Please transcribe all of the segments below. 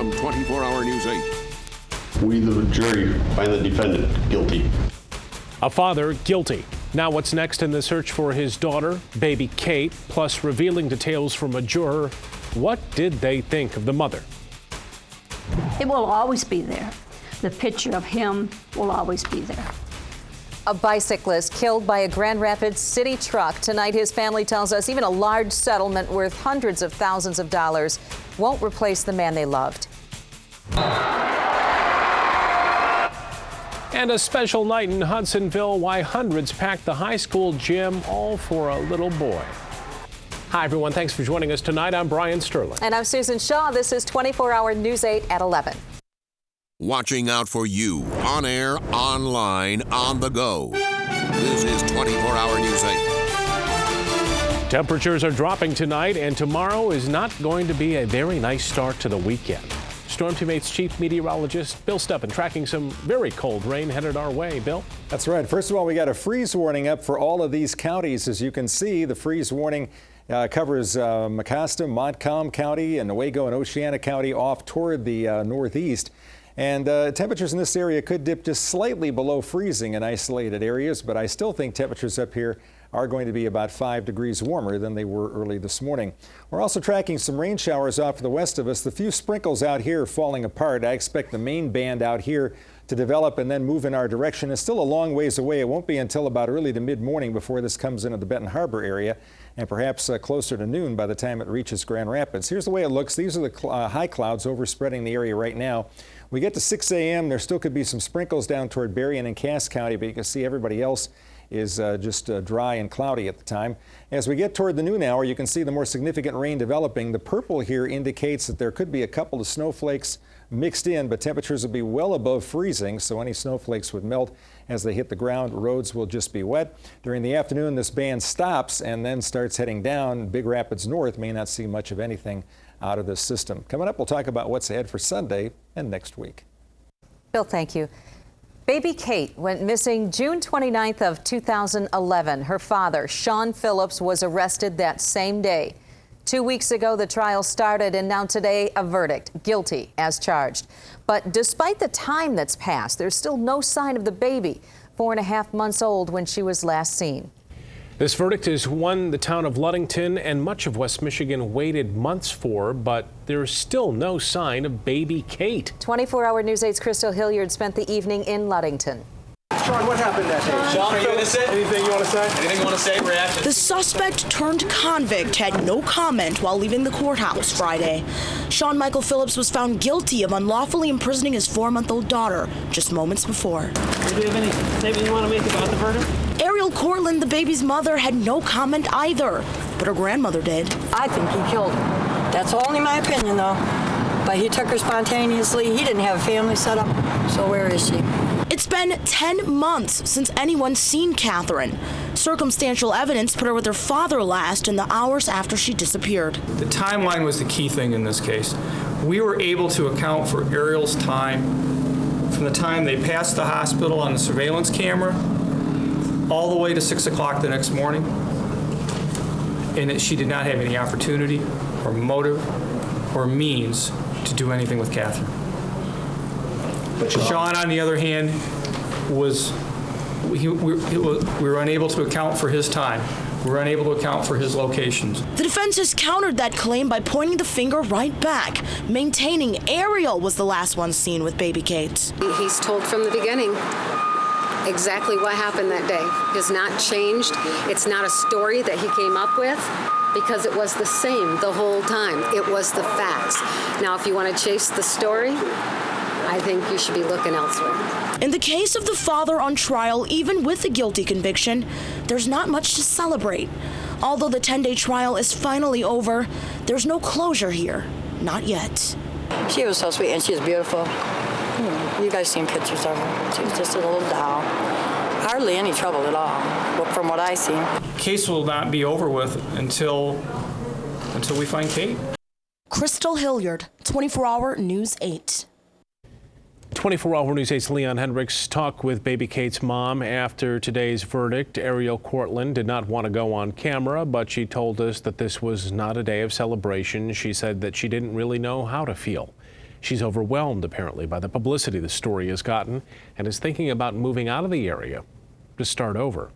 from 24 Hour News 8. We, the jury, find the defendant guilty. A father guilty. Now what's next in the search for his daughter, baby Kate, plus revealing details from a juror. What did they think of the mother? It will always be there. The picture of him will always be there. A bicyclist killed by a Grand Rapids city truck. Tonight, his family tells us even a large settlement worth hundreds of thousands of dollars won't replace the man they loved. And a special night in Hudsonville, why hundreds packed the high school gym, all for a little boy. Hi, everyone. Thanks for joining us tonight. I'm Brian Sterling. And I'm Susan Shaw. This is 24 Hour News 8 at 11. Watching out for you on air, online, on the go. This is 24 Hour News 8. Temperatures are dropping tonight, and tomorrow is not going to be a very nice start to the weekend. Storm Team 8's chief meteorologist Bill Steppen tracking some very cold rain headed our way. Bill? That's right. First of all, we got a freeze warning up for all of these counties. As you can see, the freeze warning covers Mecosta, Montcalm County, and Newaygo and Oceana County off toward the northeast. And temperatures in this area could dip just slightly below freezing in isolated areas, but I still think temperatures up here are going to be about 5 degrees warmer than they were early this morning. We're also tracking some rain showers off to the west of us. The few sprinkles out here are falling apart. I expect the main band out here to develop and then move in our direction. It's still a long ways away. It won't be until about early to mid-morning before this comes into the Benton Harbor area, and perhaps closer to noon by the time it reaches Grand Rapids. Here's the way it looks. These are the high clouds overspreading the area right now. We get to 6 a.m. There still could be some sprinkles down toward Berrien and Cass County, but you can see everybody else is just dry and cloudy at the time. As we get toward the noon hour, you can see the more significant rain developing. The purple here indicates that there could be a couple of snowflakes mixed in, but temperatures will be well above freezing, so any snowflakes would melt as they hit the ground. Roads will just be wet. During the afternoon, this band stops and then starts heading down. Big Rapids north may not see much of anything out of this system. Coming up, we'll talk about what's ahead for Sunday and next week. Bill, thank you. Baby Kate went missing June 29th of 2011. Her father, Sean Phillips, was arrested that same day. 2 weeks ago, the trial started, and now today, a verdict, guilty as charged. But despite the time that's passed, there's still no sign of the baby, 4.5 months old when she was last seen. This verdict is one the town of Ludington and much of West Michigan waited months for, but there's still no sign of baby Kate. 24 Hour News 8's Crystal Hilliard spent the evening in Ludington. Sean, what happened that day? Sean, are you innocent? Anything you want to say? Anything you want to say? Reaction? The suspect turned convict had no comment while leaving the courthouse Friday. Sean Michael Phillips was found guilty of unlawfully imprisoning his 4-month-old daughter just moments before. Do you have any statement you want to make about the verdict? Ariel Cortland, the baby's mother, had no comment either, but her grandmother did. I think he killed her. That's only my opinion, though. But he took her spontaneously. He didn't have a family set up, so where is she? It's been 10 months since anyone's seen Catherine. Circumstantial evidence put her with her father last in the hours after she disappeared. The timeline was the key thing in this case. We were able to account for Ariel's time from the time they passed the hospital on the surveillance camera all the way to 6 o'clock the next morning, and that she did not have any opportunity or motive or means to do anything with Catherine. But Sean, on the other hand, we were unable to account for his time. We were unable to account for his locations. The defense has countered that claim by pointing the finger right back, maintaining Ariel was the last one seen with baby Kate. He's told from the beginning exactly what happened that day. It has not changed. It's not a story that he came up with, because it was the same the whole time. It was the facts. Now, if you want to chase the story, I think you should be looking elsewhere. In the case of the father on trial, even with the guilty conviction, there's not much to celebrate. Although the 10-day trial is finally over, there's no closure here. Not yet. She was so sweet, and she was beautiful. You guys seen pictures of her. She was just a little doll. Hardly any trouble at all, from what I see. Case will not be over with until we find Kate. Crystal Hilliard, 24 Hour News 8. 24 Hour News 8's Leon Hendricks talked with baby Kate's mom after today's verdict. Ariel Cortland did not want to go on camera, but she told us that this was not a day of celebration. She said that she didn't really know how to feel. She's overwhelmed, apparently, by the publicity the story has gotten and is thinking about moving out of the area to start over.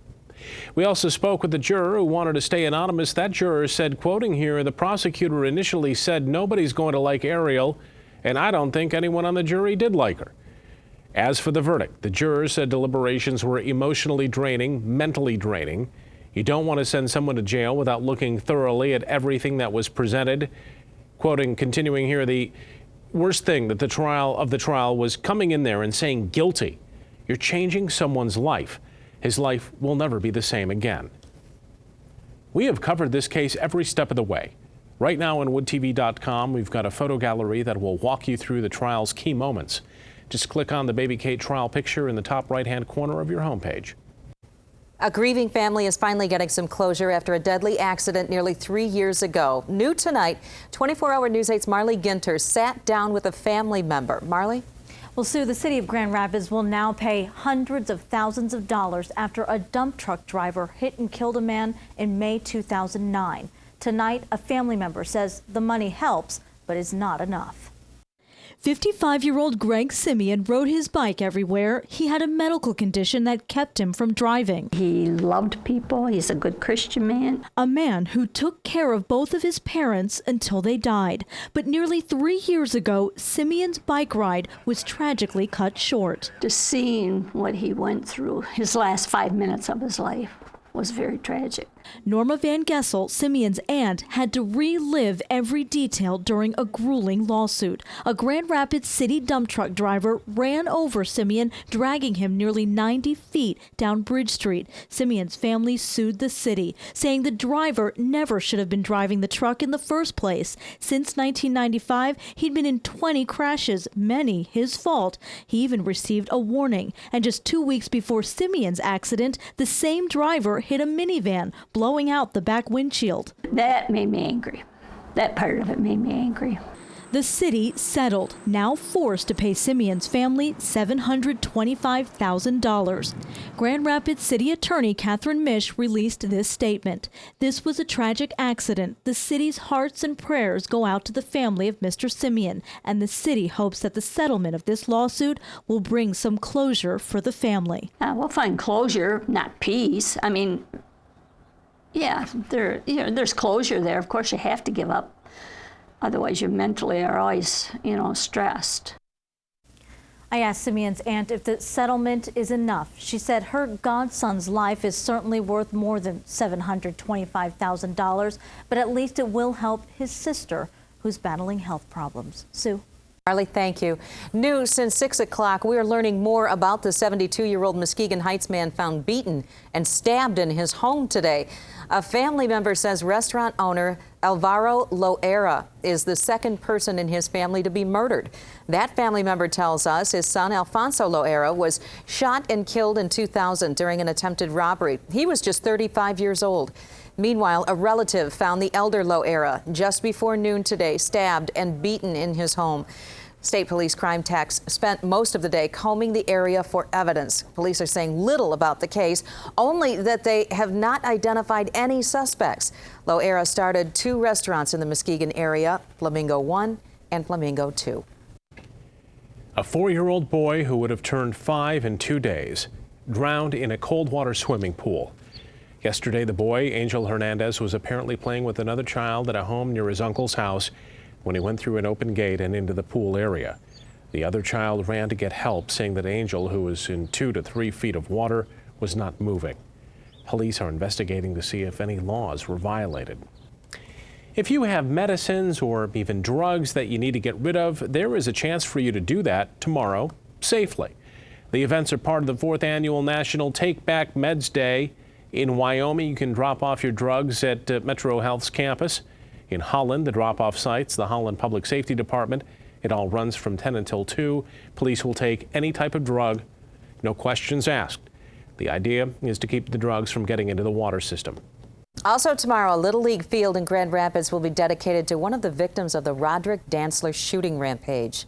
We also spoke with the juror who wanted to stay anonymous. That juror said, quoting here, "The prosecutor initially said nobody's going to like Ariel, and I don't think anyone on the jury did like her." As for the verdict, the jurors said deliberations were emotionally draining, mentally draining. You don't want to send someone to jail without looking thoroughly at everything that was presented. Quoting, continuing here, "The worst thing that the trial was coming in there and saying guilty. You're changing someone's life. His life will never be the same again." We have covered this case every step of the way. Right now on WoodTV.com, we've got a photo gallery that will walk you through the trial's key moments. Just click on the Baby Kate trial picture in the top right-hand corner of your homepage. A grieving family is finally getting some closure after a deadly accident nearly 3 years ago. New tonight, 24-hour News 8's Marley Ginter sat down with a family member. Marley? Well, Sue, the city of Grand Rapids will now pay hundreds of thousands of dollars after a dump truck driver hit and killed a man in May 2009. Tonight, a family member says the money helps, but is not enough. 55-year-old Greg Simeon rode his bike everywhere. He had a medical condition that kept him from driving. He loved people. He's a good Christian man. A man who took care of both of his parents until they died. But nearly 3 years ago, Simeon's bike ride was tragically cut short. Just seeing what he went through, his last 5 minutes of his life, was very tragic. Norma Van Gessel, Simeon's aunt, had to relive every detail during a grueling lawsuit. A Grand Rapids city dump truck driver ran over Simeon, dragging him nearly 90 feet down Bridge Street. Simeon's family sued the city, saying the driver never should have been driving the truck in the first place. Since 1995, he'd been in 20 crashes, many his fault. He even received a warning. And just 2 weeks before Simeon's accident, the same driver hit a minivan, blowing out the back windshield. That made me angry. That part of it made me angry. The city settled, now forced to pay Simeon's family $725,000. Grand Rapids City Attorney Catherine Mish released this statement. "This was a tragic accident. The city's hearts and prayers go out to the family of Mr. Simeon, and the city hopes that the settlement of this lawsuit will bring some closure for the family." We'll find closure, not peace. I mean, yeah, there's closure there. Of course, you have to give up. Otherwise, you mentally are always, stressed. I asked Simeon's aunt if the settlement is enough. She said her godson's life is certainly worth more than $725,000, but at least it will help his sister, who's battling health problems. Sue? Marley, thank you. New since 6 o'clock, we are learning more about the 72-year-old Muskegon Heights man found beaten and stabbed in his home today. A family member says restaurant owner Alvaro Loera is the second person in his family to be murdered. That family member tells us his son Alfonso Loera was shot and killed in 2000 during an attempted robbery. He was just 35 years old. Meanwhile, a relative found the elder Loera just before noon today, stabbed and beaten in his home. State Police crime techs spent most of the day combing the area for evidence. Police are saying little about the case, only that they have not identified any suspects. Loera started 2 restaurants in the Muskegon area, Flamingo 1 and Flamingo 2. A 4-year-old boy who would have turned 5 in 2 days drowned in a cold water swimming pool. Yesterday, the boy, Angel Hernandez, was apparently playing with another child at a home near his uncle's house when he went through an open gate and into the pool area. The other child ran to get help, saying that Angel, who was in 2 to 3 feet of water, was not moving. Police are investigating to see if any laws were violated. If you have medicines or even drugs that you need to get rid of, there is a chance for you to do that tomorrow safely. The events are part of the 4th annual National Take Back Meds Day. In Wyoming, you can drop off your drugs at Metro Health's campus. In Holland, the drop-off site's the Holland Public Safety Department. It all runs from 10 until 2. Police will take any type of drug, no questions asked. The idea is to keep the drugs from getting into the water system. Also tomorrow, a Little League field in Grand Rapids will be dedicated to one of the victims of the Roderick Dantzler shooting rampage.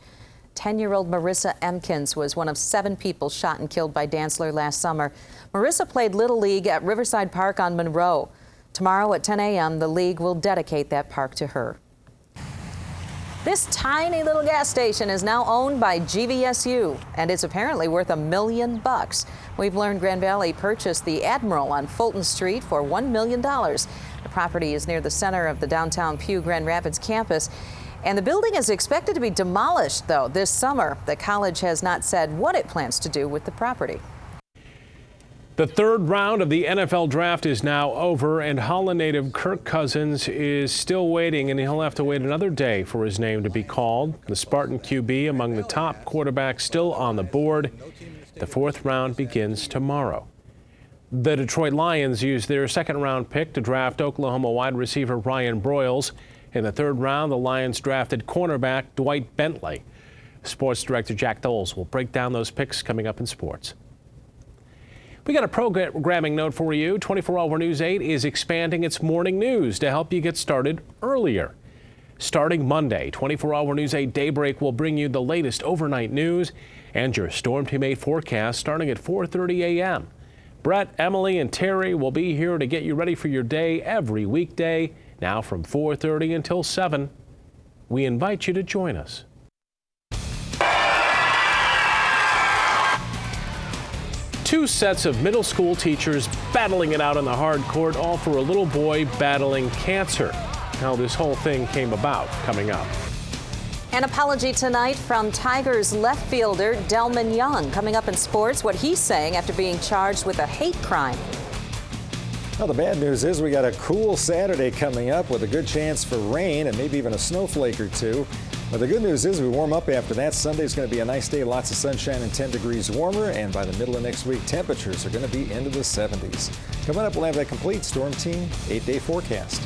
10-year-old Marissa Emkins was one of 7 people shot and killed by Dantzler last summer. Marissa played Little League at Riverside Park on Monroe. Tomorrow at 10 a.m., the league will dedicate that park to her. This tiny little gas station is now owned by GVSU, and it's apparently worth $1 million. We've learned Grand Valley purchased the Admiral on Fulton Street for $1 million. The property is near the center of the downtown Pew Grand Rapids campus. And the building is expected to be demolished, though, this summer. The college has not said what it plans to do with the property. The third round of the NFL draft is now over, and Holland native Kirk Cousins is still waiting, and he'll have to wait another day for his name to be called. The Spartan QB among the top quarterbacks still on the board. The fourth round begins tomorrow. The Detroit Lions used their second-round pick to draft Oklahoma wide receiver Ryan Broyles. In the third round, the Lions drafted cornerback Dwight Bentley. Sports director Jack Doles will break down those picks coming up in sports. We got a programming note for you. 24 Hour News 8 is expanding its morning news to help you get started earlier. Starting Monday, 24 Hour News 8 Daybreak will bring you the latest overnight news and your Storm Team 8 forecast starting at 4:30 a.m. Brett, Emily, and Terry will be here to get you ready for your day every weekday, now from 4:30 until 7. We invite you to join us. Two sets of middle school teachers battling it out on the hard court, all for a little boy battling cancer. How this whole thing came about, coming up. An apology tonight from Tigers left fielder Delman Young. Coming up in sports, what he's saying after being charged with a hate crime. Well, the bad news is we got a cool Saturday coming up with a good chance for rain and maybe even a snowflake or two. But the good news is we warm up after that. Sunday's going to be a nice day, lots of sunshine and 10 degrees warmer. And by the middle of next week, temperatures are going to be into the 70s. Coming up, we'll have that complete Storm Team 8-day forecast.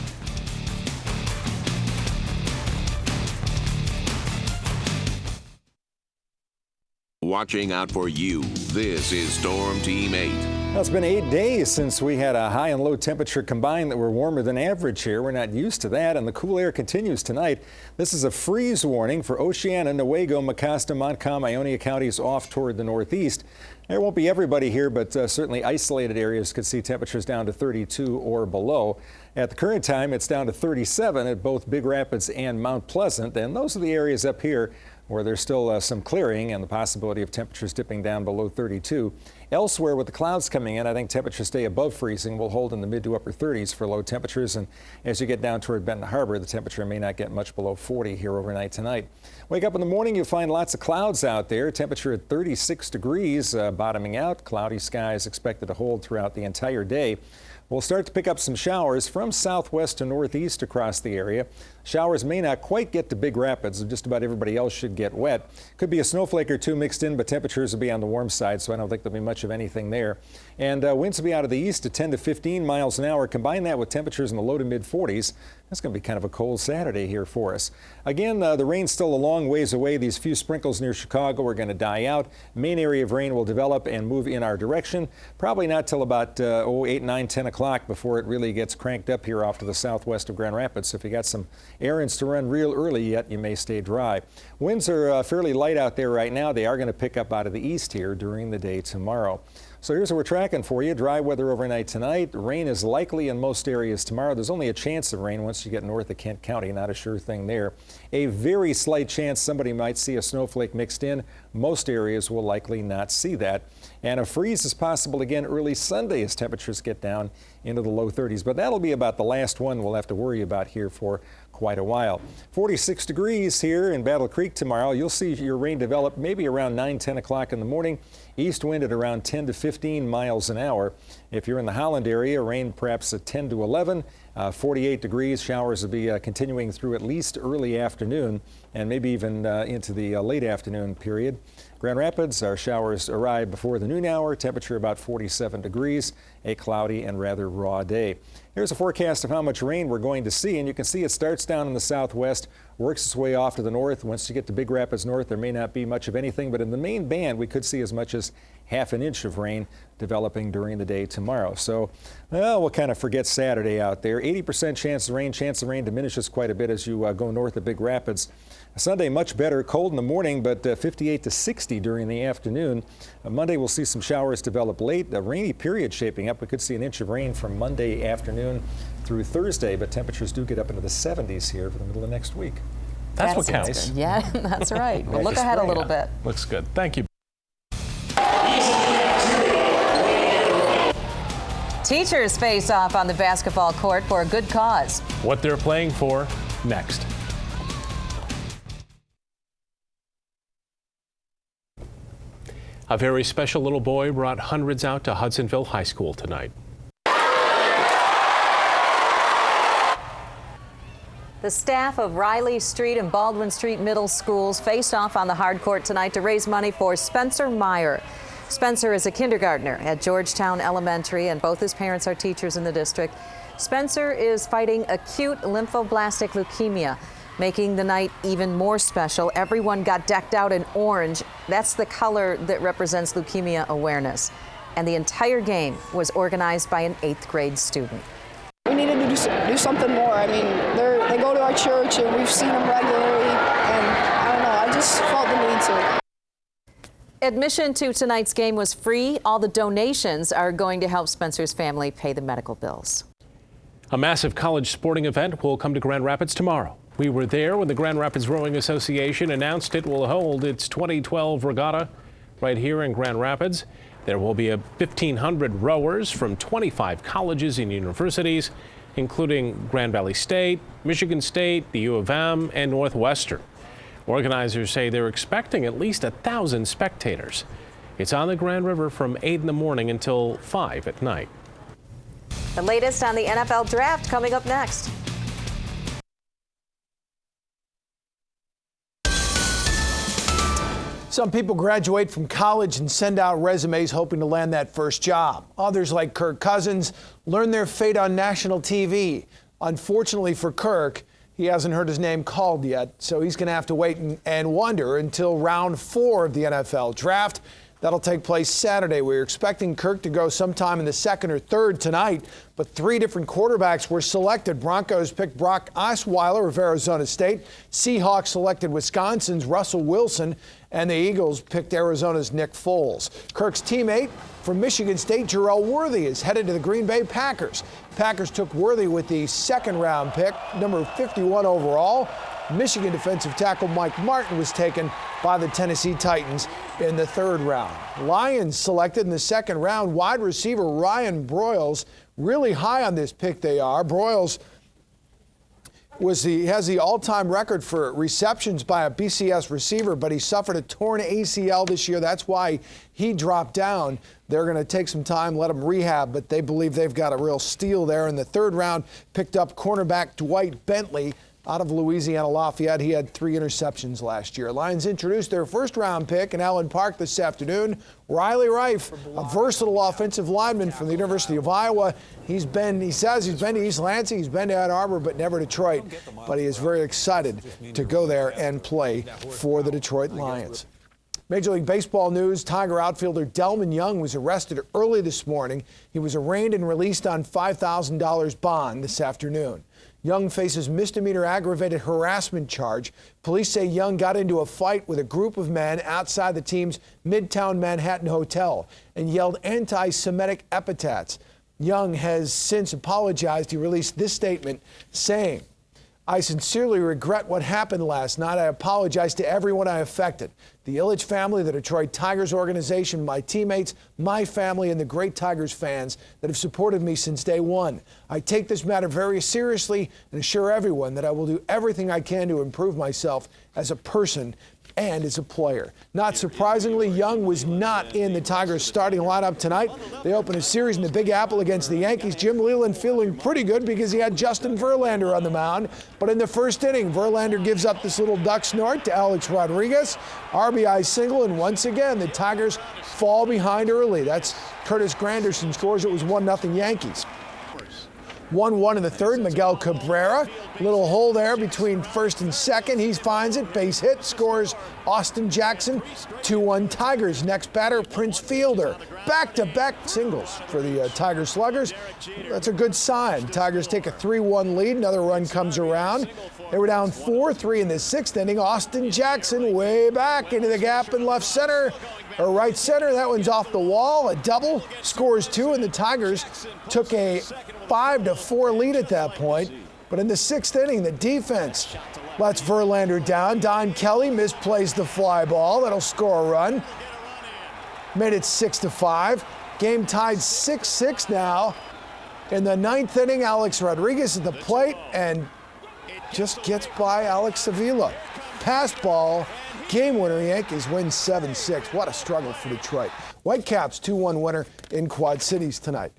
Watching out for you, this is Storm Team 8. Well, it's been 8 days since we had a high and low temperature combined that were warmer than average here. We're not used to that, and the cool air continues tonight. This is a freeze warning for Oceana, Newaygo, Mecosta, Montcalm, Ionia counties off toward the northeast. There won't be everybody here, but certainly isolated areas could see temperatures down to 32 or below. At the current time, it's down to 37 at both Big Rapids and Mount Pleasant, and those are the areas up here where there's still some clearing and the possibility of temperatures dipping down below 32. Elsewhere, with the clouds coming in, I think temperatures stay above freezing. We'll hold in the mid to upper 30s for low temperatures. And as you get down toward Benton Harbor, the temperature may not get much below 40 here overnight tonight. Wake up in the morning, you'll find lots of clouds out there. Temperature at 36 degrees, bottoming out. Cloudy skies expected to hold throughout the entire day. We'll start to pick up some showers from southwest to northeast across the area. Showers may not quite get to Big Rapids. Just about everybody else should get wet. Could be a snowflake or two mixed in, but temperatures will be on the warm side, so I don't think there'll be much of anything there. And winds will be out of the east at 10 to 15 miles an hour. Combine that with temperatures in the low to mid 40s. That's going to be kind of a cold Saturday here for us. Again, the rain's still a long ways away. These few sprinkles near Chicago are going to die out. Main area of rain will develop and move in our direction. Probably not till about 8, 9, 10 o'clock before it really gets cranked up here off to the southwest of Grand Rapids. So if you got some errands to run real early yet, you may stay dry. Winds are fairly light out there right now. They are going to pick up out of the east here during the day tomorrow. So here's what we're tracking for you. Dry weather overnight tonight. Rain is likely in most areas tomorrow. There's only a chance of rain once you get north of Kent County. Not a sure thing there. A very slight chance somebody might see a snowflake mixed in. Most areas will likely not see that. And a freeze is possible again early Sunday as temperatures get down into the low 30s. But that'll be about the last one we'll have to worry about here for quite a while. 46 degrees here in Battle Creek tomorrow. You'll see your rain develop maybe around 9, 10 o'clock in the morning. East wind at around 10 to 15 miles an hour. If you're in the Holland area, rain perhaps at 10 to 11. 48 degrees. Showers will be continuing through at least early afternoon and maybe even into the late afternoon period. Grand Rapids, our showers arrive before the noon hour. Temperature about 47 degrees. A cloudy and rather raw day. Here's a forecast of how much rain we're going to see, and you can see it starts down in the southwest, works its way off to the north. Once you get to Big Rapids North, there may not be much of anything, but in the main band, we could see as much as half an inch of rain developing during the day tomorrow. So, well, we'll kind of forget Saturday out there. 80% chance of rain. Chance of rain diminishes quite a bit as you go north of Big Rapids. Sunday, much better. Cold in the morning, but 58 to 60 during the afternoon. Monday, we'll see some showers develop late. A rainy period shaping up. We could see an inch of rain from Monday afternoon through Thursday, but temperatures do get up into the 70s here for the middle of next week. That's what counts. Good. Yeah, that's right. We'll look ahead a little bit. Looks good. Thank you. Teachers face off on the basketball court for a good cause. What they're playing for next. A very special little boy brought hundreds out to Hudsonville High School tonight. The staff of Riley Street and Baldwin Street Middle Schools faced off on the hard court tonight to raise money for Spencer Meyer. Spencer is a kindergartner at Georgetown Elementary, and both his parents are teachers in the district. Spencer is fighting acute lymphoblastic leukemia, making the night even more special. Everyone got decked out in orange. That's the color that represents leukemia awareness. And the entire game was organized by an 8th grade student. We needed to do something more. I mean, they go to our church and we've seen them regularly, and I don't know, I just felt the need to. Admission to tonight's game was free. All the donations are going to help Spencer's family pay the medical bills. A massive college sporting event will come to Grand Rapids tomorrow. We were there when the Grand Rapids Rowing Association announced it will hold its 2012 regatta right here in Grand Rapids. There will be 1,500 rowers from 25 colleges and universities, including Grand Valley State, Michigan State, the U of M, and Northwestern. Organizers say they're expecting at least 1,000 spectators. It's on the Grand River from 8 in the morning until 5 at night. The latest on the NFL draft coming up next. Some people graduate from college and send out resumes hoping to land that first job. Others, like Kirk Cousins, learn their fate on national TV. Unfortunately for Kirk, he hasn't heard his name called yet, so he's going to have to wait and wonder until round 4 of the NFL draft. That'll take place Saturday. We're expecting Kirk to go sometime in the 2nd or 3rd tonight, but 3 different quarterbacks were selected. Broncos picked Brock Osweiler of Arizona State. Seahawks selected Wisconsin's Russell Wilson, and the Eagles picked Arizona's Nick Foles. Kirk's teammate from Michigan State, Jerrell Worthy, is headed to the Green Bay Packers. Packers took Worthy with the 2nd round pick, number 51 overall. Michigan defensive tackle Mike Martin was taken by the Tennessee Titans in the 3rd round. Lions selected in the 2nd round wide receiver Ryan Broyles. Really high on this pick they are. Broyles has the all-time record for receptions by a BCS receiver, but he suffered a torn ACL this year. That's why he dropped down. They're going to take some time, let him rehab, but they believe they've got a real steal there. In the 3rd round, picked up cornerback Dwight Bentley out of Louisiana Lafayette. He had 3 interceptions last year. Lions introduced their 1st round pick in Allen Park this afternoon. Riley Reif, a versatile offensive lineman from the University of Iowa. He says he's been to East Lansing, he's been to Ann Arbor, but never Detroit. But he is very excited to go there and play for the Detroit Lions. Major League Baseball news, Tiger outfielder Delmon Young was arrested early this morning. He was arraigned and released on $5,000 bond this afternoon. Young faces misdemeanor aggravated harassment charge. Police say Young got into a fight with a group of men outside the team's Midtown Manhattan hotel and yelled anti-Semitic epithets. Young has since apologized. He released this statement saying, "I sincerely regret what happened last night. I apologize to everyone I affected. The Ilitch family, the Detroit Tigers organization, my teammates, my family, and the great Tigers fans that have supported me since day one. I take this matter very seriously and assure everyone that I will do everything I can to improve myself as a person and as a player." Not surprisingly, Young was not in the Tigers starting lineup tonight. They opened a series in the Big Apple against the Yankees. Jim Leyland feeling pretty good because he had Justin Verlander on the mound. But in the 1st inning, Verlander gives up this little duck snort to Alex Rodriguez. RBI single, and once again, the Tigers fall behind early. That's Curtis Granderson scores. It was 1-0 Yankees. 1-1 in the 3rd, Miguel Cabrera. Little hole there between 1st and 2nd. He finds it, base hit, scores Austin Jackson. 2-1 Tigers. Next batter, Prince Fielder. Back-to-back singles for the Tiger Sluggers. That's a good sign. Tigers take a 3-1 lead. Another run comes around. They were down 4-3 in the 6th inning. Austin Jackson way back into the gap in left center, or right center. That one's off the wall. A double, scores 2, and the Tigers took a 5-4 lead at that point. But in the 6th inning, the defense lets Verlander down. Don Kelly misplays the fly ball. That'll score a run. Made it 6-5. Game tied 6-6 now. In the 9th inning, Alex Rodriguez at the plate and just gets by Alex Avila. Pass ball, game winner. Yankees win 7-6. What a struggle for Detroit. Whitecaps 2-1 winner in Quad Cities tonight.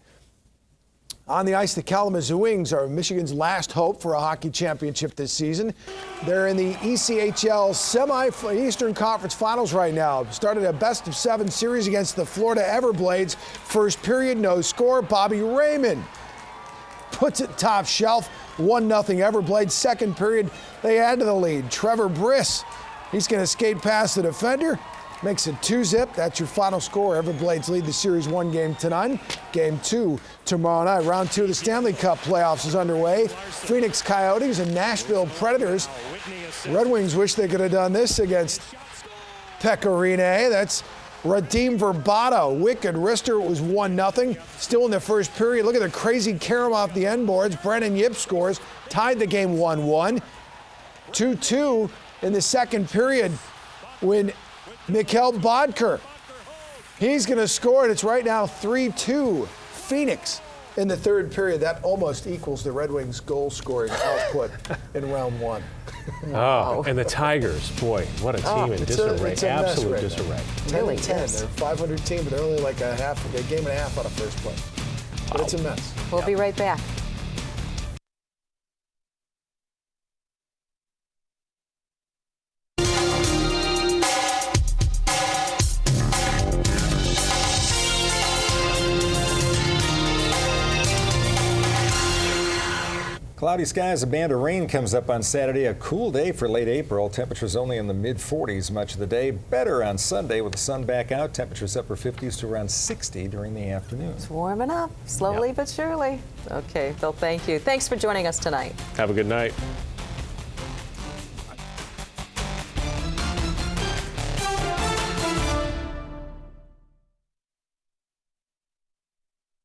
On the ice, the Kalamazoo Wings are Michigan's last hope for a hockey championship this season. They're in the ECHL Eastern Conference Finals right now. Started a best-of-7 series against the Florida Everblades. First period, no score. Bobby Raymond puts it top shelf. 1-0 Everblades. Second period, they add to the lead. Trevor Briss, he's going to skate past the defender. Makes it 2-zip. That's your final score. Everblades lead the series 1-0 to none. Game 2 tomorrow night. Round 2 of the Stanley Cup playoffs is underway. Phoenix Coyotes and Nashville Predators. Red Wings wish they could have done this against Pecorine. That's Radim Verbato. Wicked wrister. It was 1-0. Still in the first period. Look at the crazy carom off the end boards. Brennan Yip scores. Tied the game 1-1. 2-2 in the second period when Mikhail Bodker, he's going to score it. It's right now 3-2 Phoenix in the third period. That almost equals the Red Wings' goal-scoring output in round 1. Wow. Oh, and the Tigers, boy, what a team in disarray. Absolute disarray. 10-10. They're a 500 team, but they're only like a game and a half out of first place. But it's a mess. We'll be right back. Cloudy skies, a band of rain comes up on Saturday. A cool day for late April. Temperatures only in the mid-40s much of the day. Better on Sunday with the sun back out. Temperatures upper 50s to around 60 during the afternoon. It's warming up slowly but surely. Okay, Phil, thank you. Thanks for joining us tonight. Have a good night.